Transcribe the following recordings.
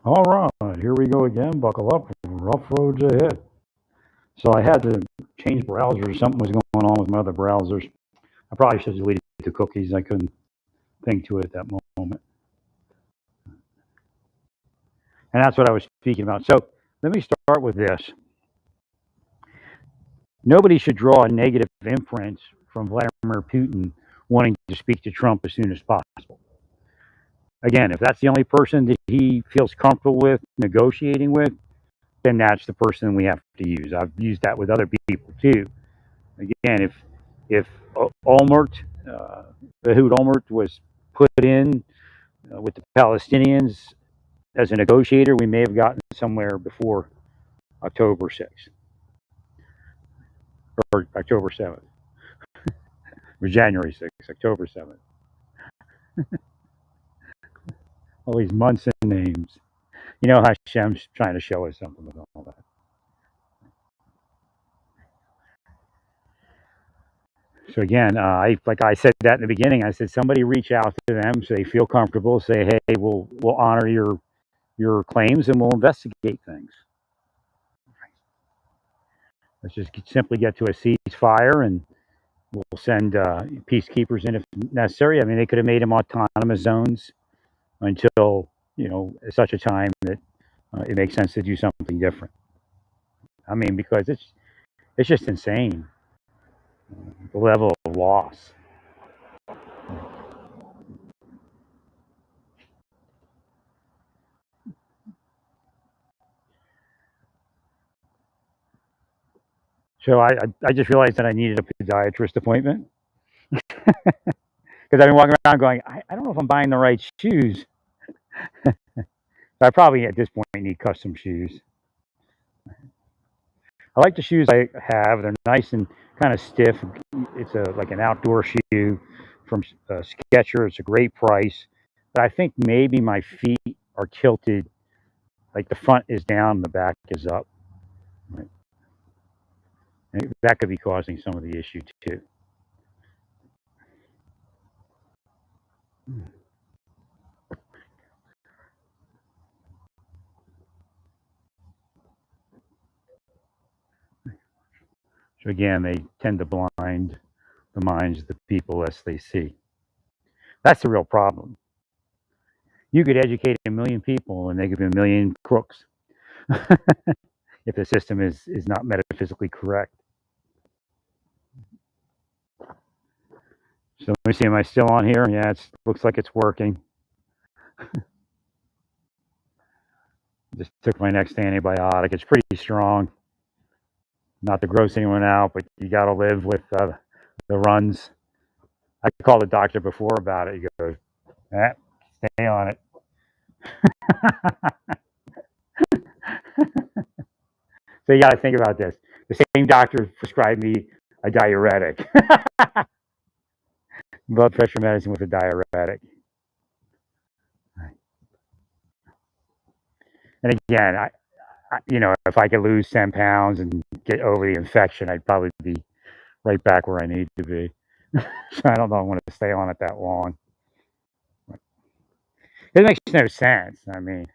All right, here we go again. Buckle up, rough roads ahead. So I had to change browsers. Something was going on with my other browsers. I probably should have deleted the cookies. I couldn't think to it at that moment. And that's what I was speaking about. So let me start with this. Nobody should draw a negative inference from Vladimir Putin wanting to speak to Trump as soon as possible. Again, if that's the only person that he feels comfortable with negotiating with, then that's the person we have to use. I've used that with other people too. Again, if Olmert, Ehud Olmert, was put in with the Palestinians as a negotiator, we may have gotten somewhere before October 6th or October 7th or January 6th, October 7th. All these months and names. You know, Hashem's trying to show us something with all that. So again, like I said that in the beginning. I said somebody reach out to them so they feel comfortable. Say, hey, we'll honor your claims and we'll investigate things. Let's just simply get to a ceasefire and we'll send peacekeepers in if necessary. I mean, they could have made them autonomous zones until at such a time that it makes sense to do something different. I mean, because it's just insane the level of loss. So I just realized that I needed a podiatrist appointment because I've been walking around going, I don't know if I'm buying the right shoes. I probably at this point need custom shoes. I like the shoes I have. They're nice and kind of stiff. It's like an outdoor shoe from Skechers. It's a great price, but I think maybe my feet are tilted. Like the front is down, the back is up. Right? That could be causing some of the issue too. So again, they tend to blind the minds of the people lest they see. That's the real problem. You could educate a million people and they could be a million crooks if the system is not metaphysically correct. So let me see, am I still on here? Yeah, it looks like it's working. Just took my next antibiotic. It's pretty strong. Not to gross anyone out, but you got to live with the runs. I called the doctor before about it. He goes, stay on it. So you got to think about this. The same doctor prescribed me a diuretic, blood pressure medicine with a diuretic. And again, if I could lose 10 pounds and get over the infection, I'd probably be right back where I need to be. So I don't know if I want to stay on it that long. It makes no sense. I mean,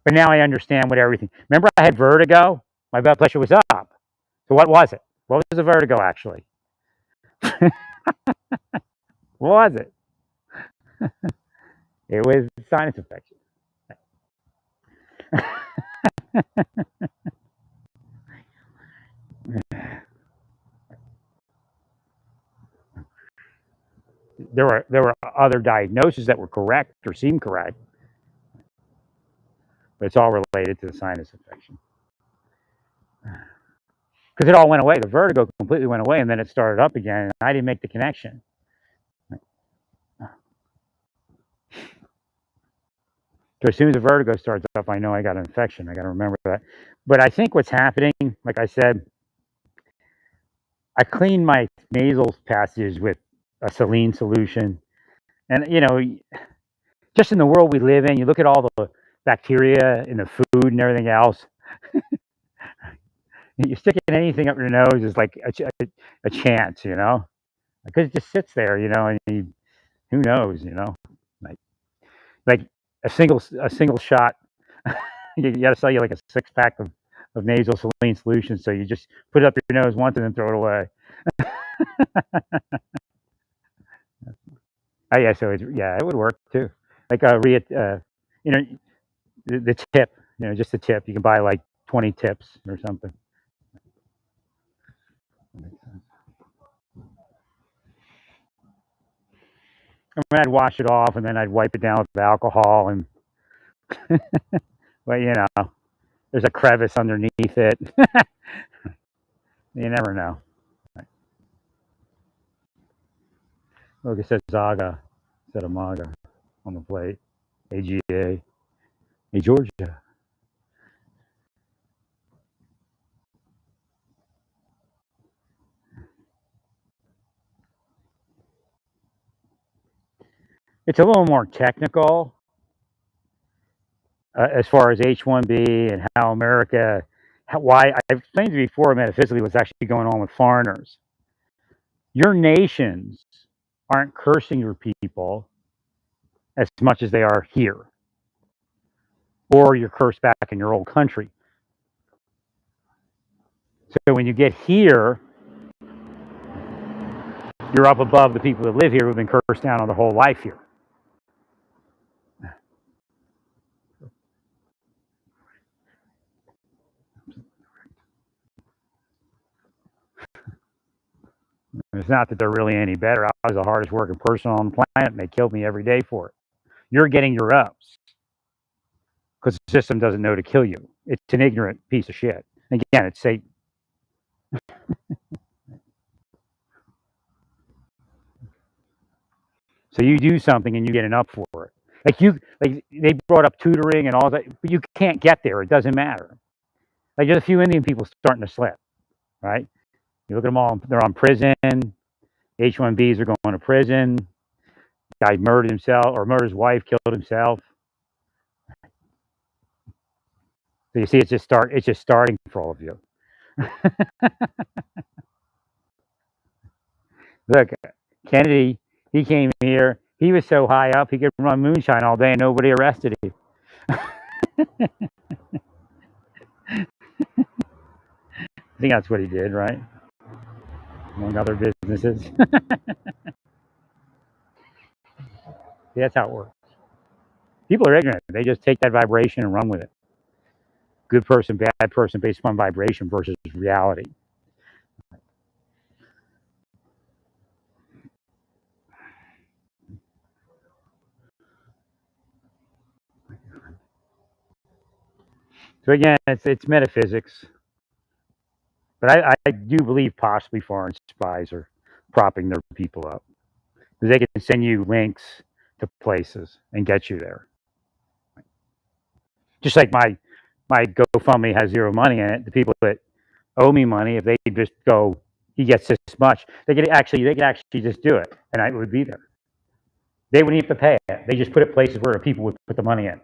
but now I understand what everything. Remember, I had vertigo. My blood pressure was up. So what was it? What was the vertigo actually? What was it? It was sinus infection. There were other diagnoses that were correct or seemed correct, but it's all related to the sinus infection. Because it all went away. The vertigo completely went away, and then it started up again. And I didn't make the connection. So as soon as the vertigo starts up, I know I got an infection. I got to remember that. But I think what's happening, like I said, I cleaned my nasal passages with a saline solution, and just in the world we live in, you look at all the bacteria in the food and everything else. You sticking anything up your nose is like a chance, because it just sits there, and who knows, like like a single shot You got to sell you like a 6-pack of nasal saline solution. So you just put it up your nose once and then throw it away. Oh yeah, so yeah, it would work too. Like you know, the tip, just the tip. You can buy like 20 tips or something. I mean, I'd wash it off and then I'd wipe it down with alcohol, and well, there's a crevice underneath it. You never know. Look, it says Zaga instead of Maga on the plate. AGA. Hey, Georgia. It's a little more technical as far as H-1B and how America, why I've explained to you before metaphysically what's actually going on with foreigners. Your nations aren't cursing your people as much as they are here, or you're cursed back in your old country. So when you get here, you're up above the people that live here who've been cursed down on their whole life here. It's not that they're really any better. I was the hardest working person on the planet, and they killed me every day for it. You're getting your ups because the system doesn't know to kill you. It's an ignorant piece of shit. Again, it's Satan. So you do something and you get an up for it. Like they brought up tutoring and all that, but you can't get there. It doesn't matter. Like there's a few Indian people starting to slip, right? You look at them all; they're on prison. H-1Bs are going to prison. Guy murdered himself or murdered his wife, killed himself. So you see, it's just starting for all of you. Look, Kennedy, he came here. He was so high up, he could run moonshine all day and nobody arrested him. I think that's what he did, right? Among other businesses. That's how it works. People are ignorant. They just take that vibration and run with it. Good person, bad person, based upon vibration versus reality. So again, it's metaphysics. But I do believe possibly foreign spies are propping their people up. Because they can send you links to places and get you there. Just like my GoFundMe has zero money in it. The people that owe me money, if they just go, he gets this much, they could actually just do it, and I would be there. They wouldn't have to pay it. They just put it places where people would put the money in,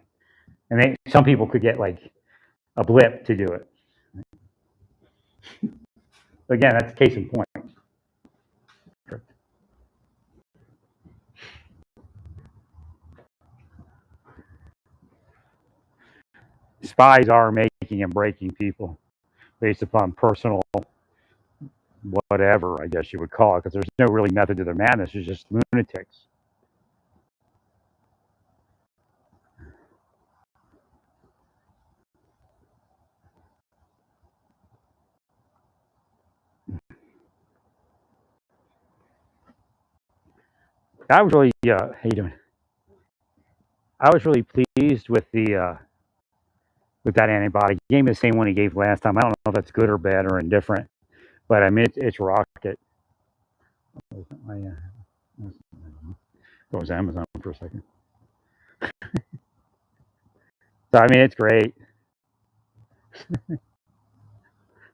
and some people could get like a blip to do it. Again, that's a case in point. Spies are making and breaking people based upon personal whatever, I guess you would call it, because there's no really method to their madness. It's just lunatics. I was really, how you doing? I was really pleased with with that antibiotic. He gave me the same one he gave last time. I don't know if that's good or bad or indifferent, but I mean it's rocket. Go to Amazon for a second. So I mean it's great. I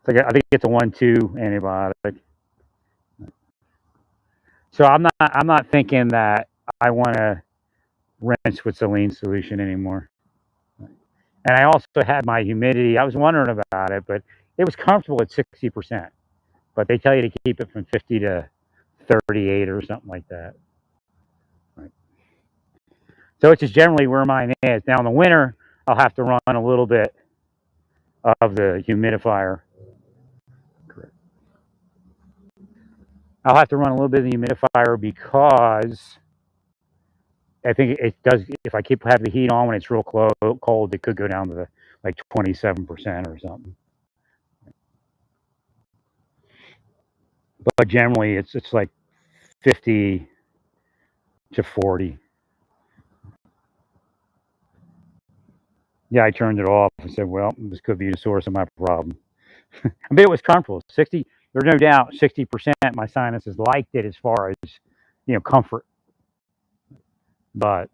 think it's a 1-2 antibiotic. So I'm not thinking that I want to rinse with saline solution anymore. And I also had my humidity. I was wondering about it, but it was comfortable at 60%. But they tell you to keep it from 50 to 38 or something like that. Right. So it's just generally where mine is. Now in the winter, I'll have to run a little bit of the humidifier. I'll have to run a little bit of the humidifier because I think it does. If I keep having the heat on when it's real cold, it could go down to like 27% or something. But generally, it's like 50 to 40. Yeah, I turned it off and said, "Well, this could be the source of my problem." I mean, it was comfortable. 60. There's no doubt. 60%. My sinuses liked it as far as comfort. But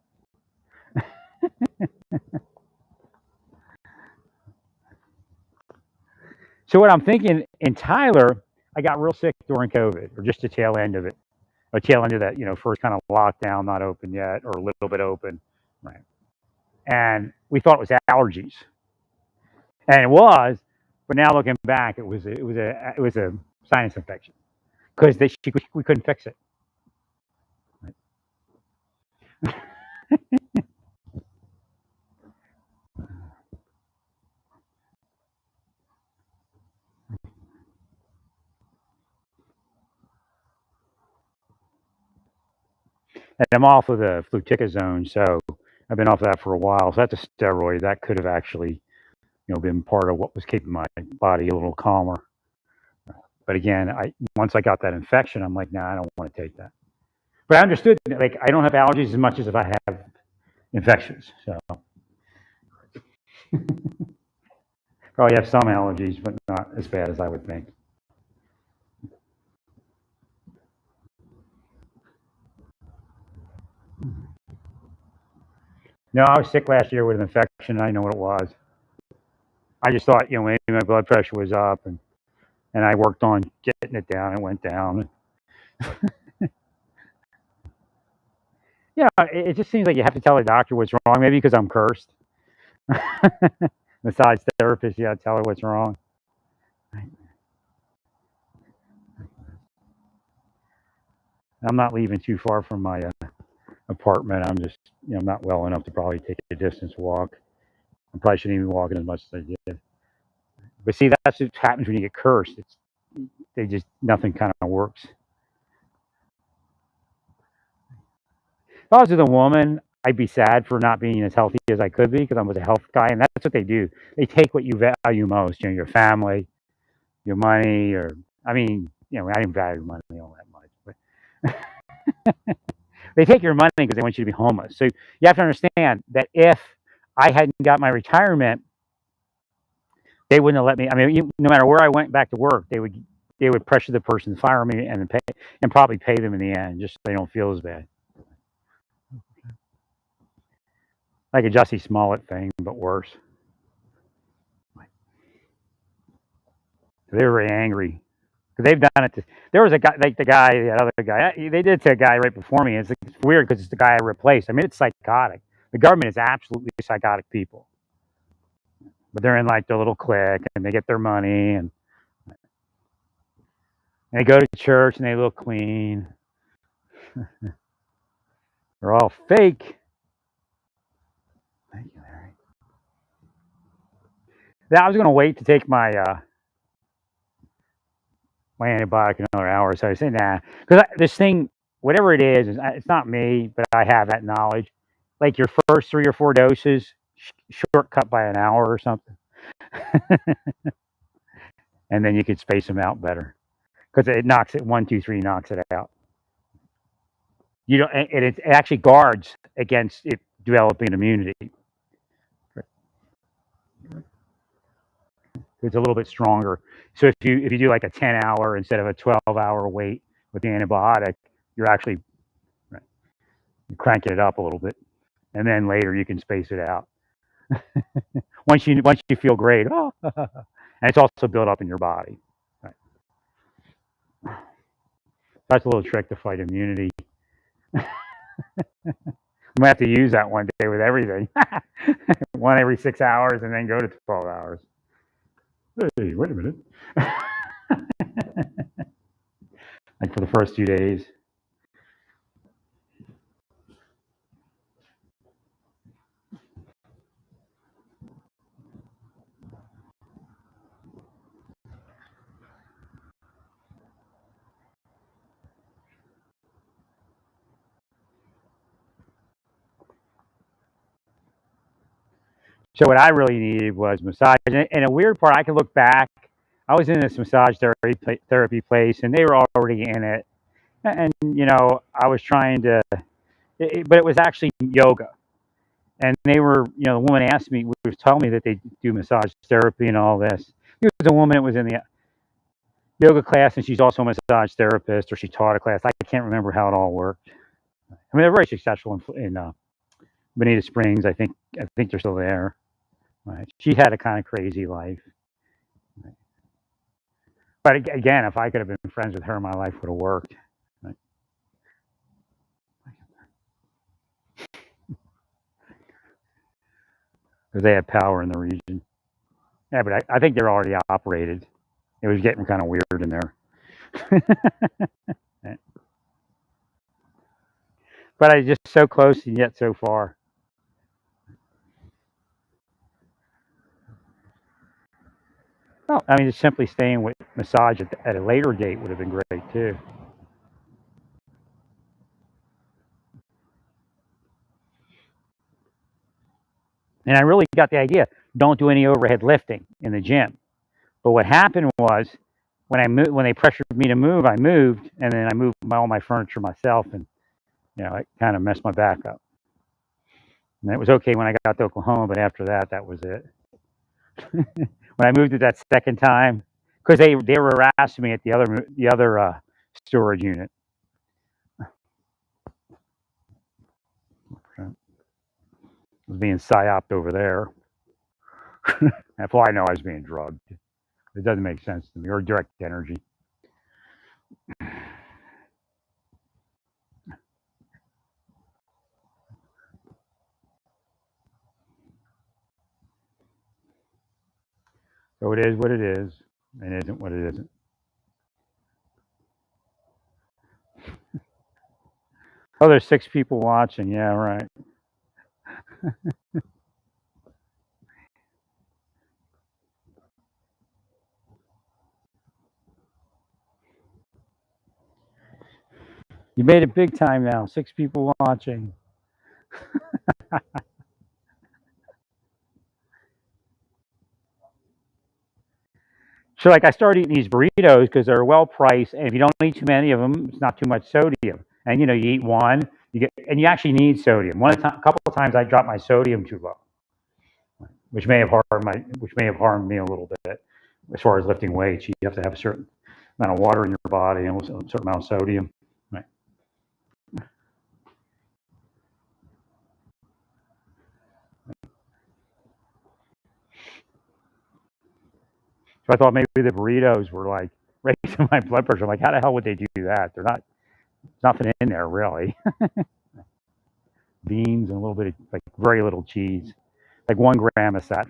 so what I'm thinking in Tyler, I got real sick during COVID, or just the tail end of it, or tail end of that, first kind of lockdown, not open yet, or a little bit open, right? And we thought it was allergies, and it was, but now looking back, it was a sinus infection because we couldn't fix it. And I'm off of the fluticasone, so I've been off of that for a while. So that's a steroid that could have actually, been part of what was keeping my body a little calmer. But again, once I got that infection, I'm like, nah, I don't want to take that. But I understood, like, I don't have allergies as much as if I have infections. So probably have some allergies, but not as bad as I would think. No, I was sick last year with an infection. I didn't know what it was. I just thought, maybe my blood pressure was up, and I worked on getting it down. It went down. It just seems like you have to tell the doctor what's wrong. Maybe because I'm cursed. Besides therapist, you got to tell her what's wrong. I'm not leaving too far from my apartment. I'm just, not well enough to probably take a distance walk. I probably shouldn't even be walking as much as I did. But see, that's what happens when you get cursed. Nothing kind of works. If I was with a woman, I'd be sad for not being as healthy as I could be because I was a health guy, and that's what they do. They take what you value most, your family, your money, or I mean, I didn't value money all that much, but they take your money because they want you to be homeless. So you have to understand that if I hadn't got my retirement, they wouldn't have let me. I mean, no matter where I went back to work, they would pressure the person to fire me and probably pay them in the end, just so they don't feel as bad. Like a Jussie Smollett thing, but worse. They were very angry because they've done it. There was a guy, like that other guy. They did it to a guy right before me. It's weird because it's the guy I replaced. I mean, it's psychotic. The government is absolutely psychotic people, but they're in like their little clique and they get their money and they go to church and they look clean. They're all fake. Thank you, Larry. Now, I was going to wait to take my antibiotic another hour, so I said, nah, because this thing, whatever it is, it's not me, but I have that knowledge. Like your first 3 or 4 doses, shortcut by an hour or something, and then you could space them out better because it knocks it 1, 2, 3, knocks it out. You don't, and it actually guards against it developing immunity. It's a little bit stronger. So if you do like a 10-hour instead of a 12-hour wait with the antibiotic, you're actually cranking it up a little bit, and then later you can space it out. once you feel great, and it's also built up in your body. Right. That's a little trick to fight immunity. I'm gonna have to use that one day with everything. One every 6 hours, and then go to 12 hours. Hey, wait a minute. Like for the first 2 days. So what I really needed was massage. And a weird part, I can look back. I was in this massage therapy place, and they were already in it. And I was trying to, but it was actually yoga. And they were, the woman asked me, was telling me that they do massage therapy and all this. It was a woman that was in the yoga class, and she's also a massage therapist, or she taught a class. I can't remember how it all worked. I mean, they're very successful in Bonita Springs. I think they're still there. Right. She had a kind of crazy life. Right. But again, if I could have been friends with her, my life would have worked. Right. Because they had power in the region. Yeah, but I think they're already operated. It was getting kind of weird in there. But I just so close and yet so far. Oh, I mean, just simply staying with massage at a later date would have been great too. And I really got the idea. Don't do any overhead lifting in the gym. But what happened was when they pressured me to move, I moved, and then I moved all my furniture myself, and it kind of messed my back up. And it was okay when I got to Oklahoma, but after that, that was it. When I moved it that second time, because they were harassing me at the other storage unit. I was being psyoped over there. That's why I know I was being drugged. It doesn't make sense to me, or direct energy. So it is what it is, and it isn't what it isn't. Oh, there's 6 people watching. Yeah, right. You made it big time now. 6 people watching. So, like, I started eating these burritos because they're well priced, and if you don't eat too many of them, it's not too much sodium. And you eat one, and you actually need sodium. A couple of times, I dropped my sodium too low, which may have harmed me a little bit as far as lifting weights. You have to have a certain amount of water in your body and a certain amount of sodium. Right. So I thought maybe the burritos were like raising my blood pressure. I'm like, how the hell would they do that? They're not. There's nothing in there really. Beans and a little bit of like very little cheese, like 1 gram of fat.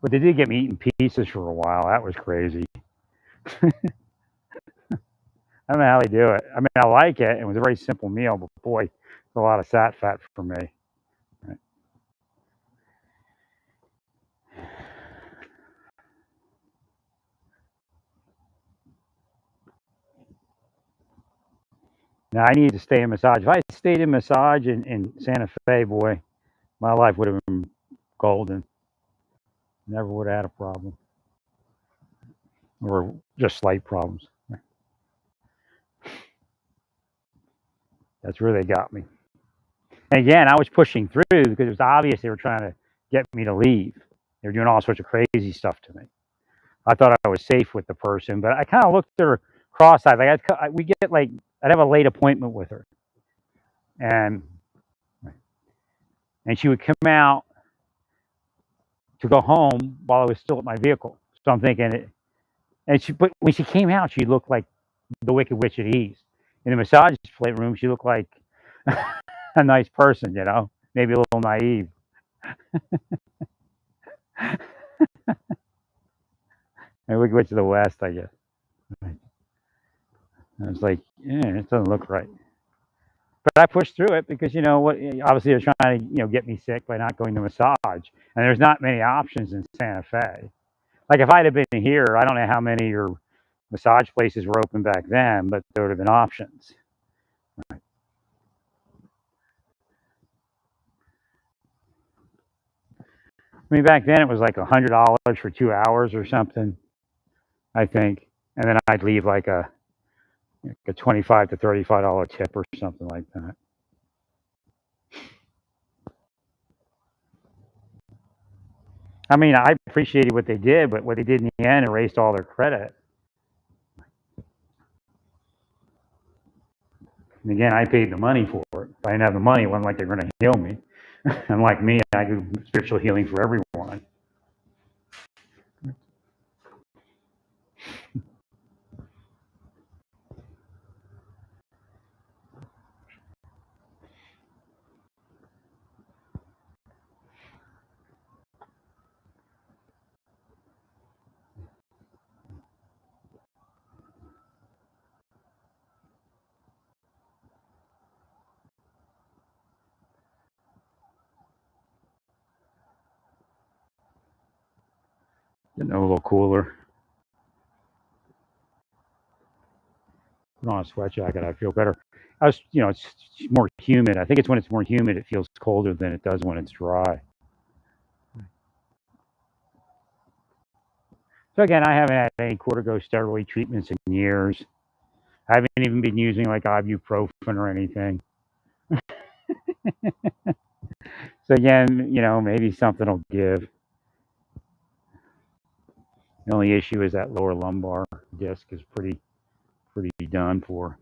But they did get me eating pieces for a while. That was crazy. I don't know how they do it. I mean, I like it. It was a very simple meal, but boy, it's a lot of fat for me. Right. Now I need to stay in massage. If I had stayed in massage in Santa Fe, boy, my life would have been golden. Never would have had a problem, or just slight problems. That's where they got me. And again, I was pushing through because it was obvious they were trying to get me to leave. They were doing all sorts of crazy stuff to me. I thought I was safe with the person, but I kind of looked at her cross-eyed. Like I'd have a late appointment with her, and she would come out to go home while I was still at my vehicle. So I'm thinking, but when she came out, she looked like the Wicked Witch at Ease. In the massage plate room, she looked like a nice person, maybe a little naive. And Wicked Witch of the West, I guess. I was like, yeah, it doesn't look right. But I pushed through it because what? Obviously, they're trying to get me sick by not going to massage, and there's not many options in Santa Fe. Like if I'd have been here, I don't know how many or massage places were open back then, but there would have been options. I mean, back then it was like $100 for 2 hours or something, I think, and then I'd leave like a 25 to $35 tip or something like that. I mean, I appreciated what they did, but what they did in the end erased all their credit. And again, I paid the money for it. If I didn't have the money, it wasn't like they're going to heal me. Unlike me, I do spiritual healing for everyone. Getting a little cooler. Put on a sweat jacket. I feel better. It's more humid. I think it's when it's more humid, it feels colder than it does when it's dry. So again, I haven't had any corticosteroid treatments in years. I haven't even been using like ibuprofen or anything. So again, maybe something will give. The only issue is that lower lumbar disc is pretty done for.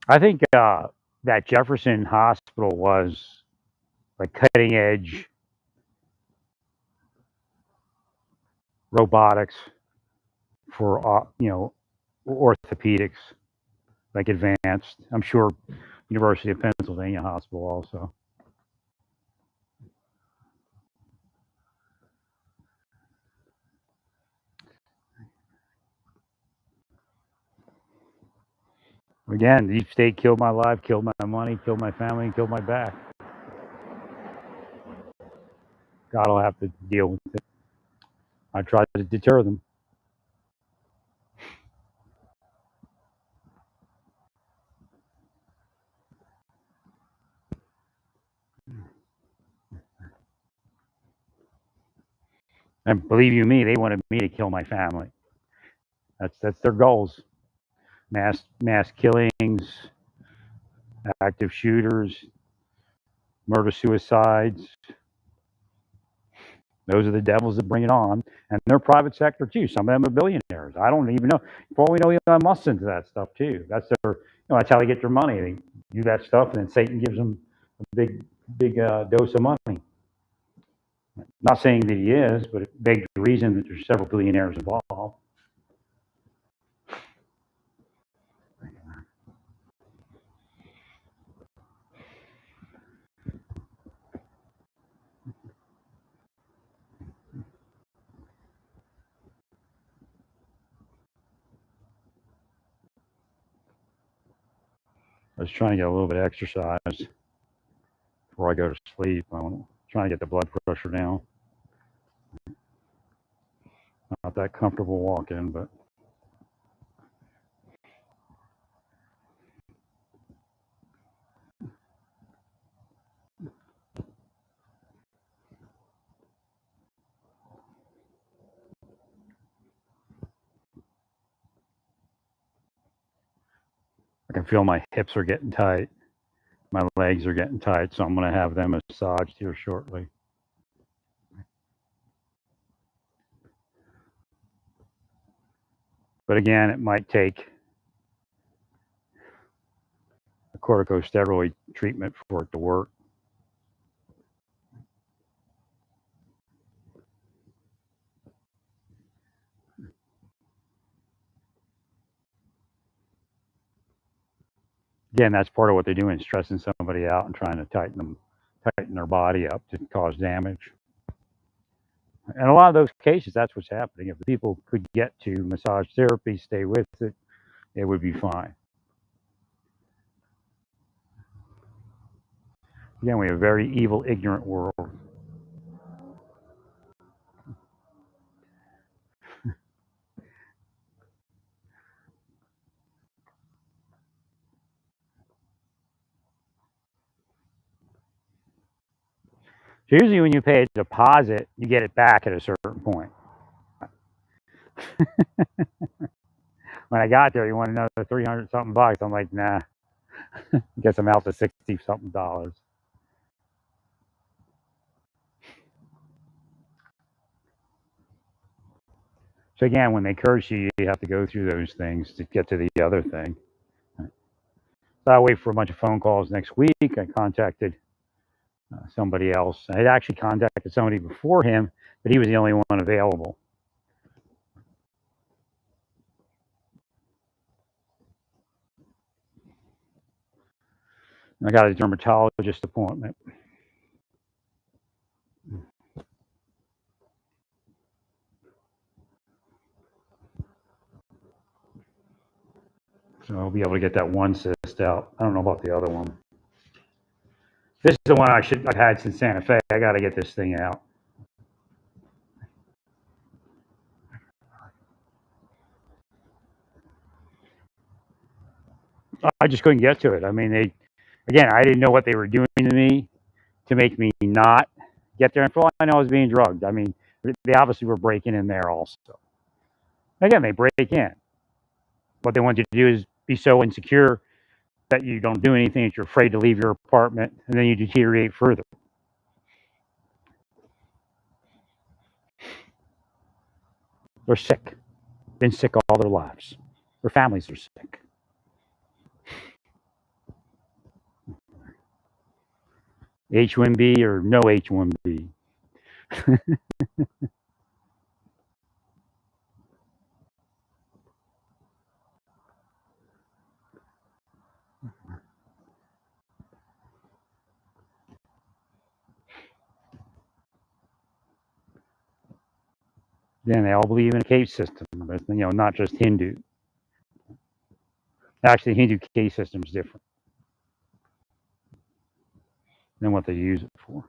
I think that Jefferson Hospital was like cutting edge robotics for orthopedics, like advanced. I'm sure University of Pennsylvania Hospital also. Again, deep state killed my life, killed my money, killed my family, and killed my back. God will have to deal with it. I tried to deter them. And believe you me, they wanted me to kill my family. That's their goals. Mass killings, active shooters, murder suicides. Those are the devils that bring it on, and they're private sector too. Some of them are billionaires. I don't even know. For all we know, Elon Musk's into that stuff too. That's how they get their money. They do that stuff, and then Satan gives them a big dose of money. Not saying that he is, but it begs the reason that there's several billionaires involved. I was trying to get a little bit of exercise before I go to sleep. I'm trying to get the blood pressure down. Not that comfortable walking, but I can feel my hips are getting tight. My legs are getting tight, so I'm going to have them massaged here shortly. But again, it might take a corticosteroid treatment for it to work. Again, that's part of what they're doing, stressing somebody out and trying to tighten their body up to cause damage. And a lot of those cases, that's what's happening. If the people could get to massage therapy, stay with it, it would be fine. Again, we have a very evil, ignorant world. So usually when you pay a deposit, you get it back at a certain point. When I got there, you want another 300 something bucks. I'm like, nah. I guess I'm out to 60 something dollars. So again, when they curse you, you have to go through those things to get to the other thing. So I wait for a bunch of phone calls next week. I contacted somebody else. I had actually contacted somebody before him, but he was the only one available. I got a dermatologist appointment. So I'll be able to get that one cyst out. I don't know about the other one. This is the one I've had since Santa Fe. I got to get this thing out. I just couldn't get to it. I mean, I didn't know what they were doing to me to make me not get there. And for all I know, I was being drugged. I mean, they obviously were breaking in there also. Again, they break in. What they want you to do is be so insecure that you don't do anything, that you're afraid to leave your apartment, and then you deteriorate further. They're sick. Been sick all their lives. Their families are sick. H1B or no H1B. Then they all believe in a caste system, but not just Hindu. Actually, Hindu caste system is different than what they use it for.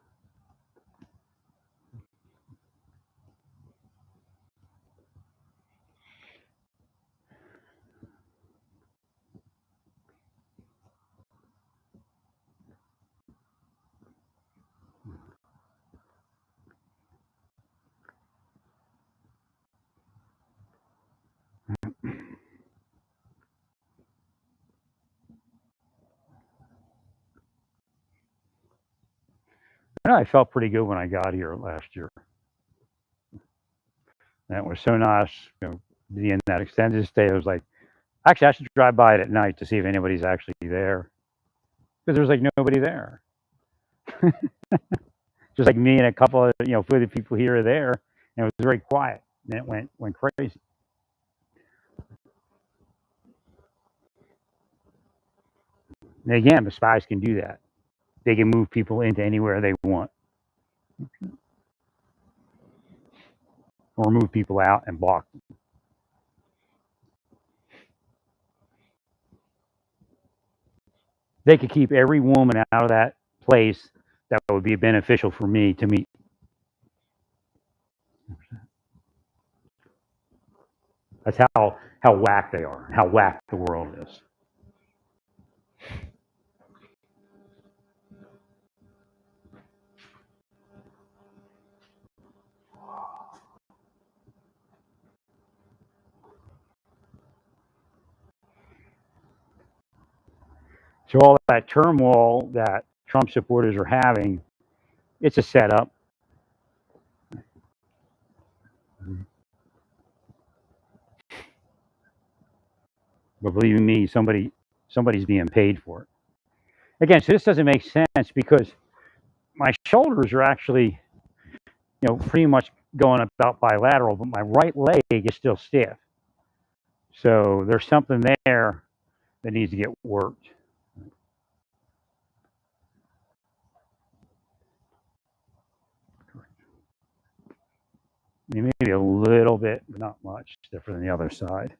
I felt pretty good when I got here last year. And it was so nice, being in that extended stay. I was like, actually, I should drive by it at night to see if anybody's actually there, because there's like nobody there. Just like me and a couple of further people here or there, and it was very quiet. And it went crazy. And again, the spies can do that. They can move people into anywhere they want, or move people out and block them. They could keep every woman out of that place that would be beneficial for me to meet. That's how whack they are, how whack the world is. So all that turmoil that Trump supporters are having, it's a setup. But believe me, somebody's being paid for it. Again, so this doesn't make sense because my shoulders are actually, pretty much going about bilateral, but my right leg is still stiff. So there's something there that needs to get worked. Maybe a little bit, but not much different than the other side.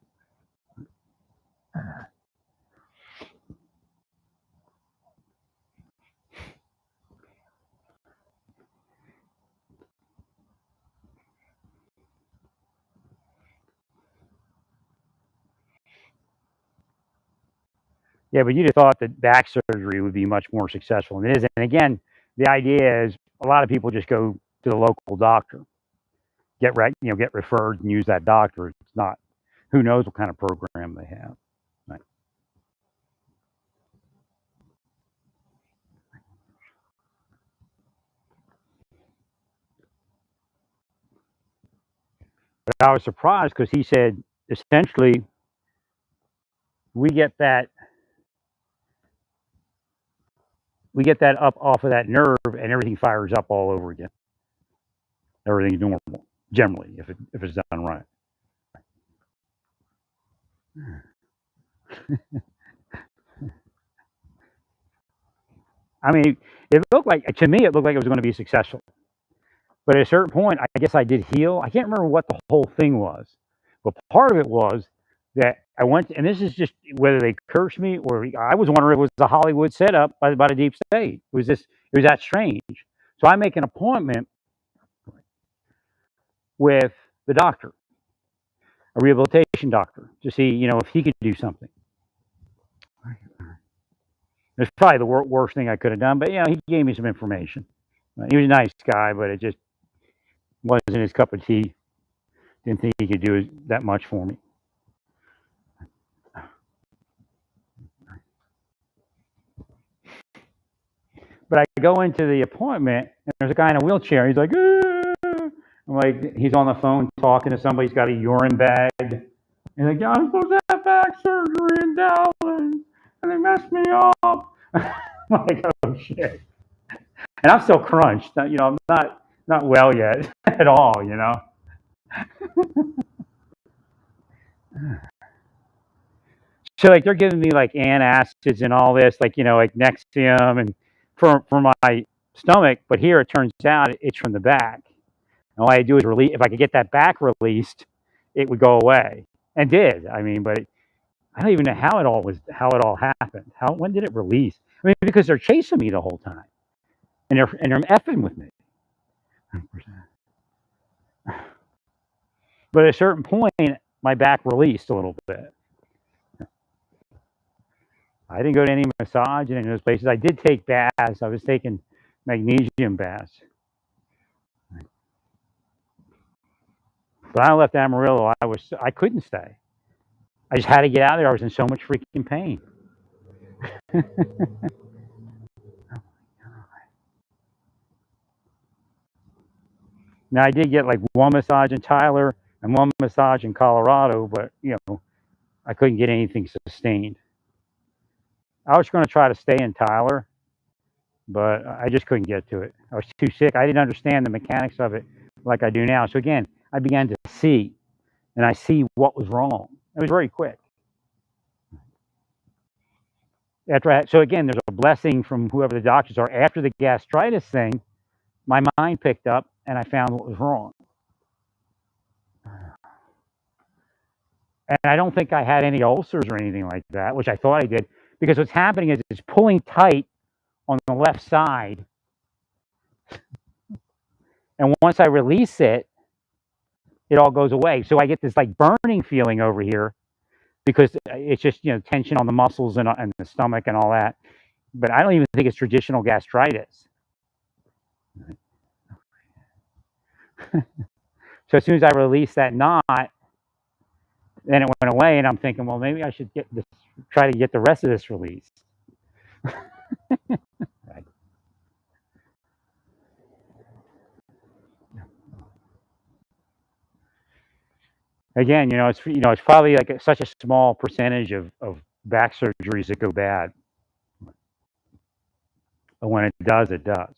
Yeah, but you'd have thought that back surgery would be much more successful than it is. And again, the idea is a lot of people just go to the local doctor, get referred and use that doctor. It's not, who knows what kind of program they have. Right. But I was surprised because he said essentially we get that up off of that nerve and everything fires up all over again. Everything's normal generally if it's done right. I mean, it looked like to me it looked like it was going to be successful. But at a certain point, I guess I did heal. I can't remember what the whole thing was, but part of it was that I went, and this is just whether they cursed me or I was wondering if it was a Hollywood setup by the deep state. It was that strange. So I make an appointment with the doctor, a rehabilitation doctor, to see, if he could do something. It's probably the worst thing I could have done, but he gave me some information. He was a nice guy, but it just wasn't his cup of tea. Didn't think he could do that much for me. But I go into the appointment, and there's a guy in a wheelchair. He's like, I'm like, he's on the phone talking to somebody. He's got a urine bag. He's like, I'm supposed to have back surgery in Dallas, and they messed me up. I'm like, oh shit. And I'm still crunched. I'm not well yet at all. So like they're giving me like antacids and all this, like like Nexium and for my stomach. But here it turns out it's from the back. And all I do is release. If I could get that back released, it would go away, and did. I mean, but I don't even know how it all happened. When did it release? I mean, because they're chasing me the whole time, and they're effing with me. But at a certain point, my back released a little bit. I didn't go to any massage in any of those places. I did take baths. I was taking magnesium baths. But I left Amarillo. I couldn't stay. I just had to get out of there. I was in so much freaking pain. Now I did get like one massage in Tyler and one massage in Colorado, but I couldn't get anything sustained. I was going to try to stay in Tyler, but I just couldn't get to it. I was too sick. I didn't understand the mechanics of it like I do now. So again, I began to see, and I see what was wrong. It was very quick. So again, there's a blessing from whoever the doctors are. After the gastritis thing, my mind picked up, and I found what was wrong. And I don't think I had any ulcers or anything like that, which I thought I did, because what's happening is it's pulling tight on the left side. And once I release it, it all goes away. So I get this like burning feeling over here because it's just, tension on the muscles and the stomach and all that. But I don't even think it's traditional gastritis. So as soon as I released that knot, then it went away, and I'm thinking, well, maybe I should try to get the rest of this released. Right. Again, it's probably like such a small percentage of back surgeries that go bad, but when it does, it does.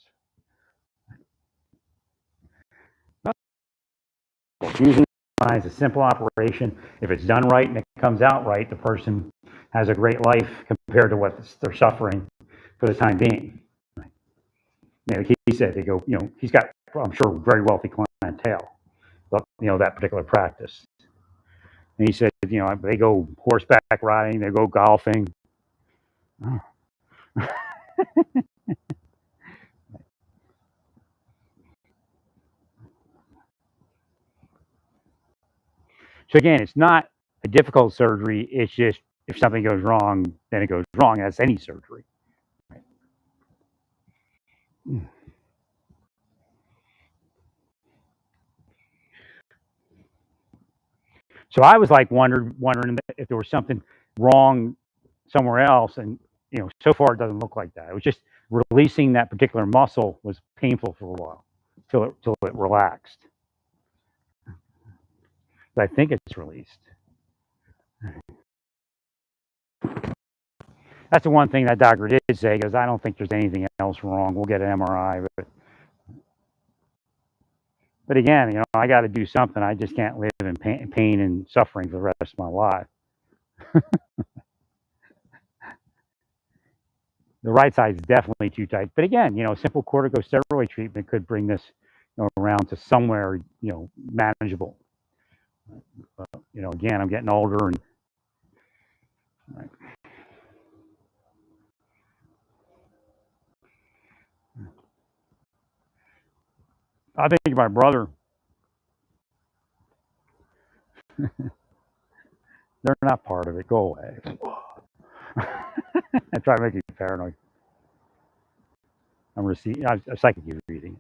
Usually, it's a simple operation. If it's done right and it comes out right, the person has a great life compared to what they're suffering for the time being. Like he said, they go, he's got, I'm sure, very wealthy clientele. that particular practice. And he said, they go horseback riding, they go golfing. Oh. So again, it's not a difficult surgery. It's just if something goes wrong, then it goes wrong. That's any surgery. So I was like wondering if there was something wrong somewhere else, and so far it doesn't look like that. It was just releasing that particular muscle was painful for a while till it relaxed. But I think it's released. That's the one thing that doctor did say, because I don't think there's anything else wrong. We'll get an MRI, but again, I got to do something. I just can't live in pain and suffering for the rest of my life. The right side is definitely too tight. But again, simple corticosteroid treatment could bring this around to somewhere manageable. Again, I'm getting older, and right. I think my brother. They're not part of it. Go away. I try to make you paranoid. I'm a psychic reading.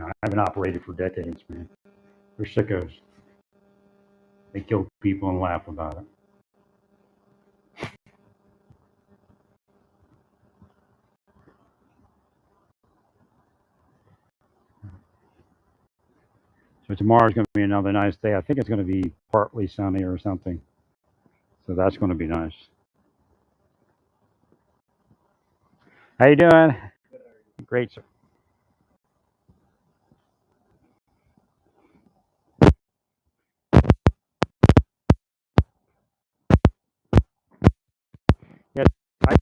I haven't operated for decades, man. They're sickos. They kill people and laugh about it. So tomorrow's going to be another nice day. I think it's going to be partly sunny or something. So that's going to be nice. How you doing? Great, sir. Yes, I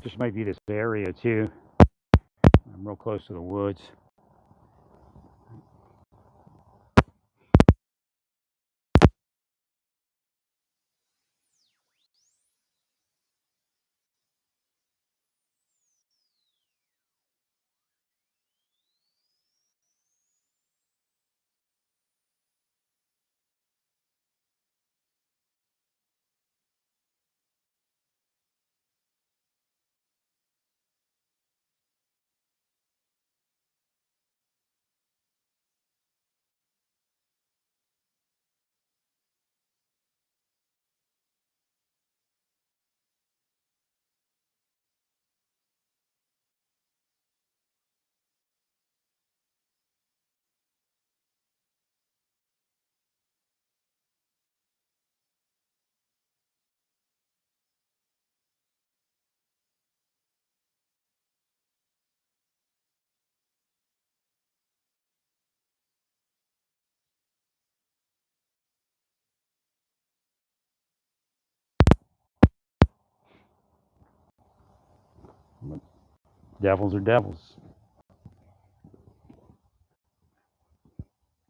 just might be this area too. I'm real close to the woods. Devils are devils.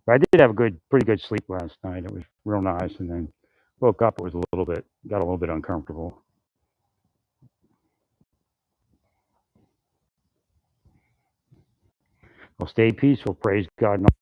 But I did have pretty good sleep last night. It was real nice, and then woke up. It was got a little bit uncomfortable. Well, stay peaceful. Praise God.